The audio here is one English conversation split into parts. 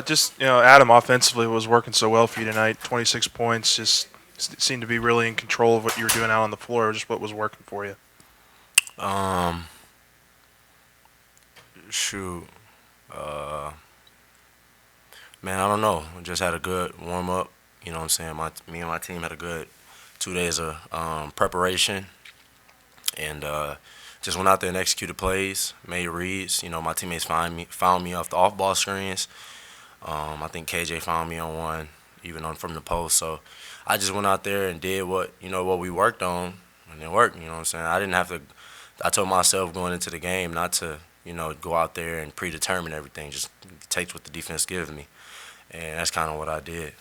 Just Adam offensively was working so well for you tonight. 26 points, just seemed to be really in control of what you were doing out on the floor. Just what was working for you. Um, Shoot, uh, man, I don't know. We just had a good warm up. You know what I'm saying? Me and my team had a good 2 days of preparation, and just went out there and executed plays, made reads. You know, my teammates found me off the off ball screens. I think KJ found me on one, even on from the post. So I just went out there and did what we worked on, and it worked. You know what I'm saying? I didn't have to. I told myself going into the game not to go out there and predetermine everything. Just take what the defense gives me, and that's kind of what I did.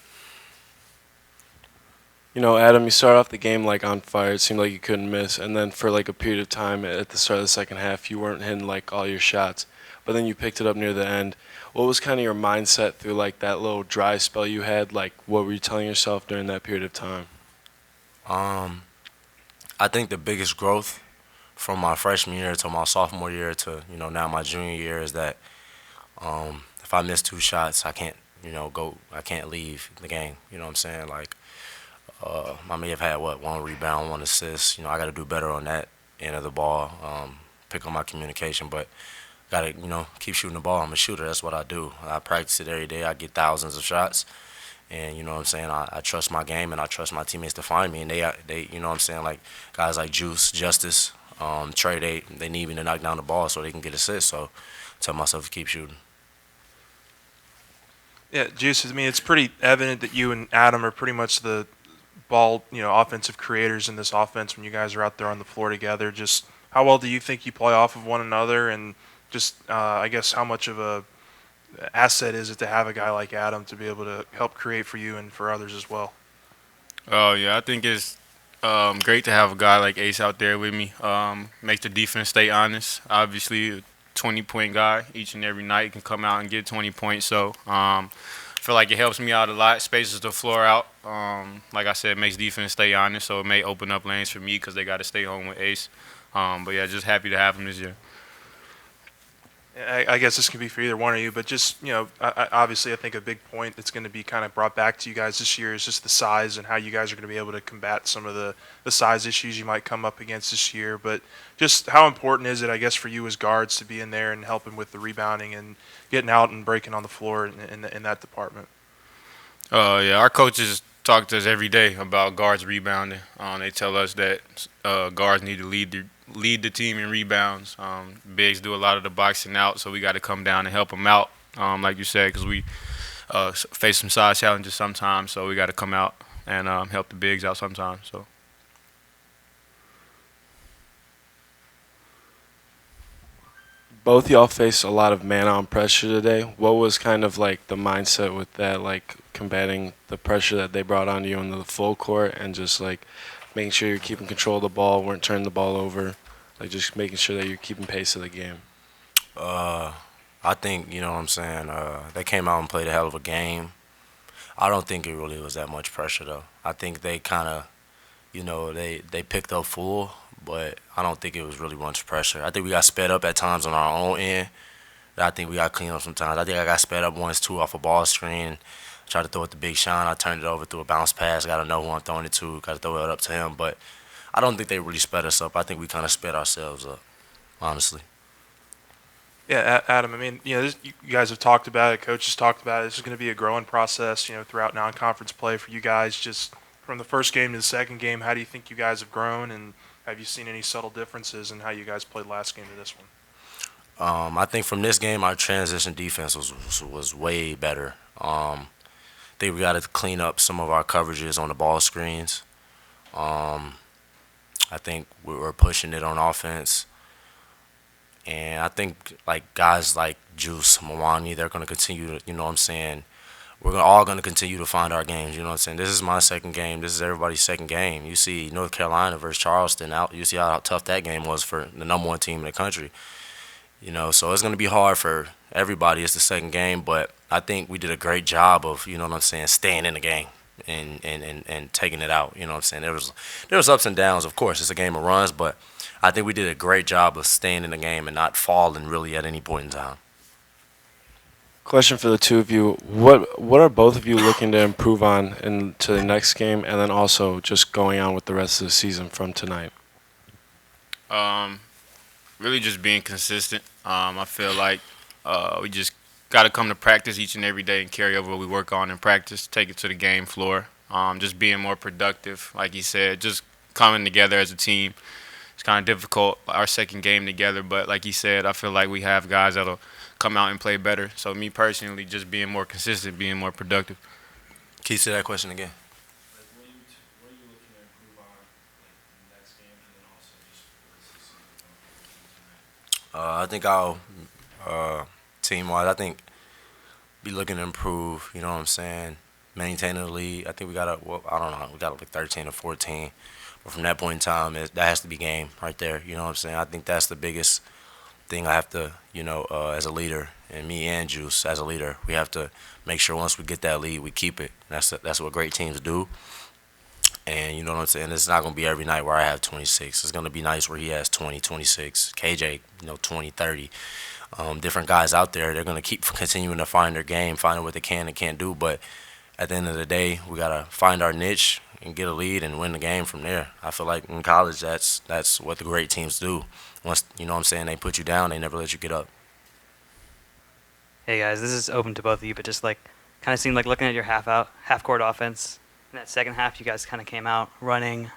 Adam, you started off the game like on fire. It seemed like you couldn't miss, and then for like a period of time at the start of the second half, you weren't hitting like all your shots. But then you picked it up near the end. What was kind of your mindset through like that little dry spell you had? Like, what were you telling yourself during that period of time? Um, I think the biggest growth from my freshman year to my sophomore year to now my junior year is that if I miss two shots, I can't go. I can't leave the game. You know what I'm saying? Like I may have had one rebound, one assist. I got to do better on that end of the ball. Pick on my communication, but got to keep shooting the ball. I'm a shooter. That's what I do. I practice it every day. I get thousands of shots, and you know what I'm saying. I trust my game, and I trust my teammates to find me. And they you know what I'm saying. Like guys like Juice, Justice, Trey, they need me to knock down the ball so they can get assists. So I tell myself to keep shooting. Yeah, Juice. I mean, it's pretty evident that you and Adam are pretty much the ball, offensive creators in this offense when you guys are out there on the floor together. Just how well do you think you play off of one another, and just I guess how much of a asset is it to have a guy like Adam to be able to help create for you and for others as well? Oh yeah, I think it's great to have a guy like Ace out there with me. Makes the defense stay honest. Obviously, a 20-point guy each and every night can come out and get 20 points. So feel like it helps me out a lot. Spaces the floor out. Like I said, makes defense stay honest. So it may open up lanes for me because they got to stay home with Ace. But yeah, just happy to have him this year. I guess this can be for either one of you, but just obviously, I think a big point that's going to be kind of brought back to you guys this year is just the size and how you guys are going to be able to combat some of the size issues you might come up against this year. But just how important is it, I guess, for you as guards to be in there and helping with the rebounding and getting out and breaking on the floor in that department? Yeah, our coaches talk to us every day about guards rebounding. They tell us that guards need to lead the team in rebounds. Bigs do a lot of the boxing out, so we got to come down and help them out. Like you said, because we face some size challenges sometimes, so we got to come out and help the bigs out sometimes. So. Both y'all faced a lot of man-on pressure today. What was kind of like the mindset with that, like combating the pressure that they brought onto you on the full court, and just like making sure you're keeping control of the ball, weren't turning the ball over, like just making sure that you're keeping pace of the game? Uh, I think you know what I'm saying. They came out and played a hell of a game. I don't think it really was that much pressure though. I think they kind of they picked up full, but I don't think it was really much pressure. I think we got sped up at times on our own end. I think we got cleaned up sometimes. I think I got sped up once too off a ball screen. Tried to throw it to Big Sean. I turned it over through a bounce pass. Got to know who I'm throwing it to. Got to throw it up to him. But I don't think they really sped us up. I think we kind of sped ourselves up, honestly. Yeah, Adam. I mean, you guys have talked about it. Coaches talked about it. This is going to be a growing process, throughout non-conference play for you guys. Just from the first game to the second game, how do you think you guys have grown, and have you seen any subtle differences in how you guys played last game to this one? I think from this game, our transition defense was way better. I think we got to clean up some of our coverages on the ball screens. Um, I think we were pushing it on offense. And I think like guys like Juice, Mwani, they're gonna continue to, you know what I'm saying. All gonna continue to find our games. You know what I'm saying. This is my second game. This is everybody's second game. You see North Carolina versus Charleston out. You see how tough that game was for the number one team in the country. So it's gonna be hard for everybody. It's the second game, but I think we did a great job of, you know what I'm saying, staying in the game and taking it out. You know what I'm saying. There was ups and downs. Of course, it's a game of runs, but I think we did a great job of staying in the game and not falling really at any point in time. Question for the two of you: What are both of you looking to improve on into the next game, and then also just going on with the rest of the season from tonight? Um, Really just being consistent. I feel like we just got to come to practice each and every day and carry over what we work on in practice, take it to the game floor. Just being more productive, like you said, just coming together as a team. It's kind of difficult our second game together, but like you said, I feel like we have guys that'll come out and play better. So me personally, just being more consistent, being more productive. Can you say that question again? I think I'll team wise. I think be looking to improve. You know what I'm saying? Maintain the lead. I think we got a. Well, I don't know. We got like 13 or 14. But from that point in time, that has to be game right there. You know what I'm saying? I think that's the biggest thing I have to, as a leader, and me and Juice as a leader, we have to make sure once we get that lead, we keep it. That's what great teams do. And you know what I'm saying? It's not going to be every night where I have 26. It's going to be nice where he has 20, 26. KJ, 20, 30. Different guys out there, they're going to keep continuing to find their game, finding what they can and can't do. But at the end of the day, we got to find our niche and get a lead and win the game from there. I feel like in college, that's what the great teams do. Once, you know what I'm saying, they put you down, they never let you get up. Hey guys, this is open to both of you, but just like kind of seemed like looking at your half court offense. In that second half, you guys kind of came out running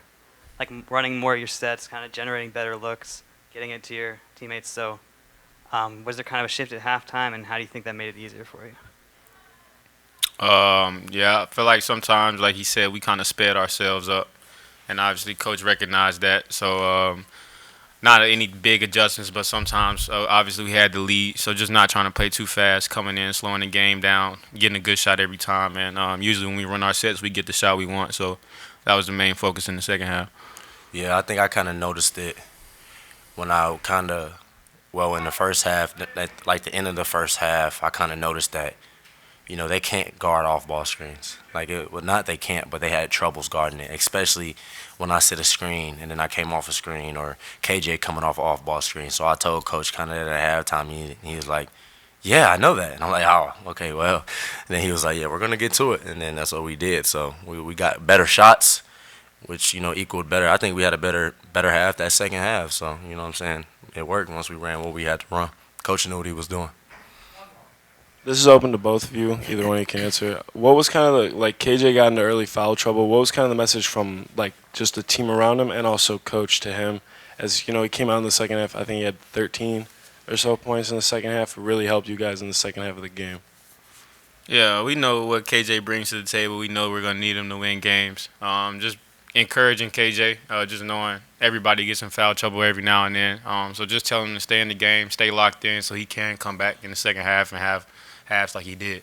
more of your sets, kind of generating better looks, getting it to your teammates. So, was there kind of a shift at halftime, and how do you think that made it easier for you? Yeah, I feel like sometimes, like he said, we kind of sped ourselves up, and obviously coach recognized that. So not any big adjustments, but sometimes obviously we had the lead, so just not trying to play too fast, coming in, slowing the game down, getting a good shot every time. And usually when we run our sets, we get the shot we want. So that was the main focus in the second half. Yeah, I think I kind of noticed it when I in the first half, like the end of the first half, I kind of noticed that they can't guard off ball screens. Not they can't, but they had troubles guarding it, especially when I set a screen and then I came off a screen or KJ coming off ball screen. So I told coach kind of at halftime, he was like, yeah, I know that. And I'm like, oh, okay, well. And then he was like, yeah, we're going to get to it. And then that's what we did. So we got better shots, which, equaled better. I think we had a better half that second half. So, you know what I'm saying? It worked once we ran what we had to run. Coach knew what he was doing. This is open to both of you. Either one you can answer. What was kind of like KJ got into early foul trouble? What was kind of the message from like just the team around him and also coach to him? As he came out in the second half. I think he had 13 or so points in the second half. It really helped you guys in the second half of the game. Yeah, we know what KJ brings to the table. We know we're going to need him to win games. Just encouraging KJ, just knowing everybody gets in foul trouble every now and then. So just tell him to stay in the game, stay locked in so he can come back in the second half and have halves like he did.